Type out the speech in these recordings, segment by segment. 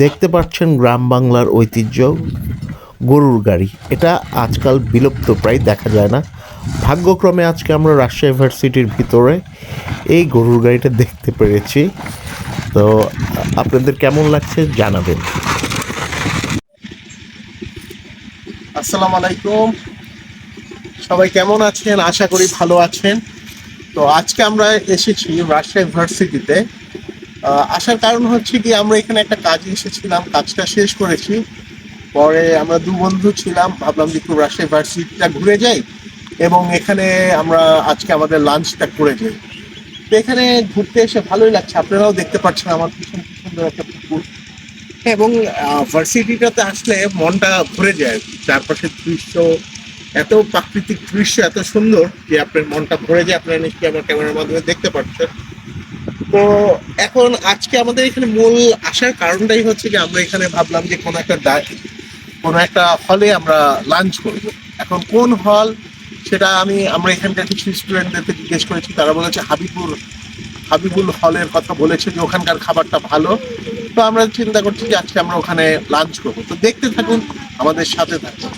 দেখতে পাচ্ছেন গ্রাম বাংলার ঐতিহ্য গরুর গাড়ি। এটা আজকাল বিলুপ্ত, প্রায় দেখা যায় না। ভাগ্যক্রমে আজকে আমরা রাজশাহী ইউনিভার্সিটির ভিতরে এই গরুর গাড়িটা দেখতে পেরেছি। তো আপনাদের কেমন লাগছে জানাবেন। আসসালামু আলাইকুম, সবাই কেমন আছেন? আশা করি ভালো আছেন। তো আজকে আমরা এসেছি রাজশাহী ইউনিভার্সিটিতে। আসার কারণ হচ্ছে কি, আমরা এখানে একটা কাজে এসেছিলাম, কাজটা শেষ করেছি। পরে আমরা দু বন্ধু ছিলাম, ভাবলাম যে একটু রাজশাহী ইউনিভার্সিটিটা ঘুরে যাই এবং এখানে আমরা আজকে আমাদের লাঞ্চটা করে যাই। তো এখানে ঘুরতে এসে ভালোই লাগছে। আপনারাও দেখতে পাচ্ছেন আমার পিছন সুন্দর একটা পুকুর, এবং ভার্সিটিটাতে আসলে মনটা ভরে যায়। চারপাশের দৃশ্য, এত প্রাকৃতিক দৃশ্য এত সুন্দর যে আপনার মনটা ভরে যায়। আপনারা নিশ্চয়ই আমার ক্যামেরার মাধ্যমে দেখতে পাচ্ছেন। তো এখন আজকে আমাদের এখানে মূল আসার কারণটাই হচ্ছে যে আমরা এখানে ভাবলাম যে কোনো একটা হলে আমরা লাঞ্চ করব। এখন কোন হল সেটা আমরা এখানকার কিছু স্টুডেন্টদেরকে জিজ্ঞেস করেছি, তারা বলেছে হাবিবুল হলের কথা বলেছে, যে ওখানকার খাবারটা ভালো। তো আমরা চিন্তা করছি যে আজকে আমরা ওখানে লাঞ্চ করবো। তো দেখতে থাকুন, আমাদের সাথে থাকুন।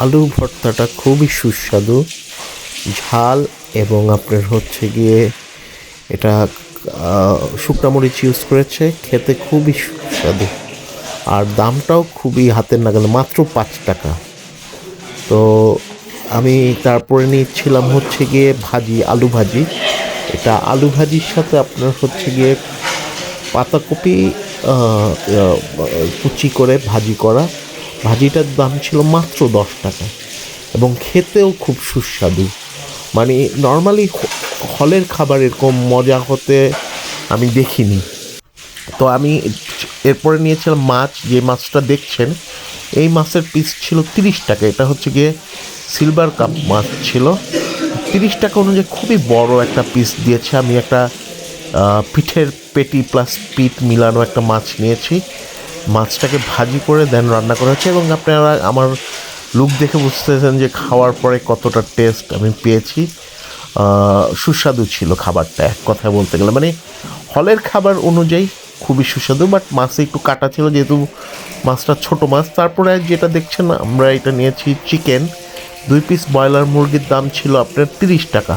আলু ভর্তাটা খুবই সুস্বাদু, ঝাল, এবং আপনার হচ্ছে গিয়ে এটা শুকনো মরিচ ইউজ করেছে, খেতে খুবই সুস্বাদু। আর দামটাও খুবই হাতের নাগালে, মাত্র 5 টাকা। তো আমি তারপরে নিচ্ছিলাম হচ্ছে গিয়ে আলু ভাজি। এটা আলু ভাজির সাথে আপনার হচ্ছে গিয়ে পাতাকপি কুচি করে ভাজি করা। ভাজিটার দাম ছিল মাত্র 10 টাকা এবং খেতেও খুব সুস্বাদু। মানে নর্মালি হলের খাবার এরকম মজা হতে আমি দেখিনি। তো আমি এরপরে নিয়েছিলাম মাছ। যে মাছটা দেখছেন, এই মাছের পিস ছিল 30 টাকা। এটা হচ্ছে গিয়ে সিলভার কাপ মাছ ছিল। 30 টাকা অনুযায়ী খুবই বড় একটা পিস দিয়েছে। আমি একটা পিঠের পেটি প্লাস পিঠ মিলানো একটা মাছ নিয়েছি। মাছটাকে ভাজি করে দেন রান্না করা হচ্ছে, এবং আপনারা আমার লুক দেখে বুঝতেছেন যে খাওয়ার পরে কতটা টেস্ট আমি পেয়েছি। সুস্বাদু ছিল খাবারটা, এক কথায় বলতে গেলে। মানে হলের খাবার অনুযায়ী খুবই সুস্বাদু, বাট মাছে একটু কাটা ছিল যেহেতু মাছটা ছোট মাছ। তারপরে যেটা দেখছেন, আমরা এটা নিয়েছি চিকেন। 2 পিস ব্রয়লার মুরগির দাম ছিল আপনার 30 টাকা,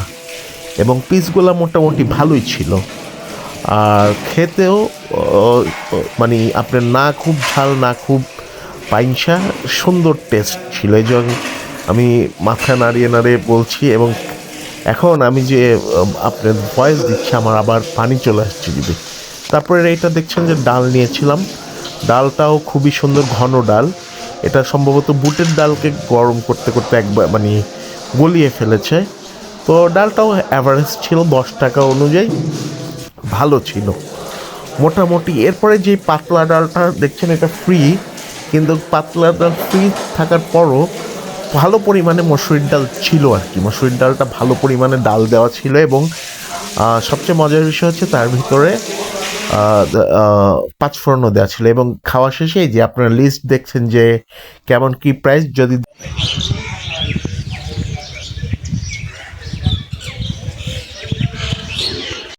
এবং পিসগুলো মোটামুটি ভালোই ছিল। আর খেতেও মানে আপনার না খুব ঝাল না খুব পাইনসা, সুন্দর টেস্ট ছিল। এই জন্য আমি মাথা নাড়িয়ে নাড়িয়ে বলছি, এবং এখন আমি যে আপনার ভয়েস দিচ্ছি আমার আবার পানি চলে আসছে দিদি। তারপরে এইটা দেখছেন যে ডাল নিয়েছিলাম। ডালটাও খুবই সুন্দর, ঘন ডাল। এটা সম্ভবত বুটের ডালকে গরম করতে করতে একবার মানে গলিয়ে ফেলেছে। তো ডালটাও অ্যাভারেজ ছিল 10 টাকা অনুযায়ী। ভালো ছিল মোটামুটি। এরপরে যে পাতলা ডালটা দেখছেন এটা ফ্রি, কিন্তু পাতলা ডাল ফ্রি থাকার পরও ভালো পরিমাণে মসুরির ডাল ছিল আর কি। মসুরির ডালটা ভালো পরিমাণে ডাল দেওয়া ছিল, এবং সবচেয়ে মজার বিষয় হচ্ছে তার ভিতরে পাঁচফোড়নও দেওয়া ছিল। এবং খাওয়া শেষে এই যে আপনারা লিস্ট দেখছেন যে কেমন কি প্রাইস, যদি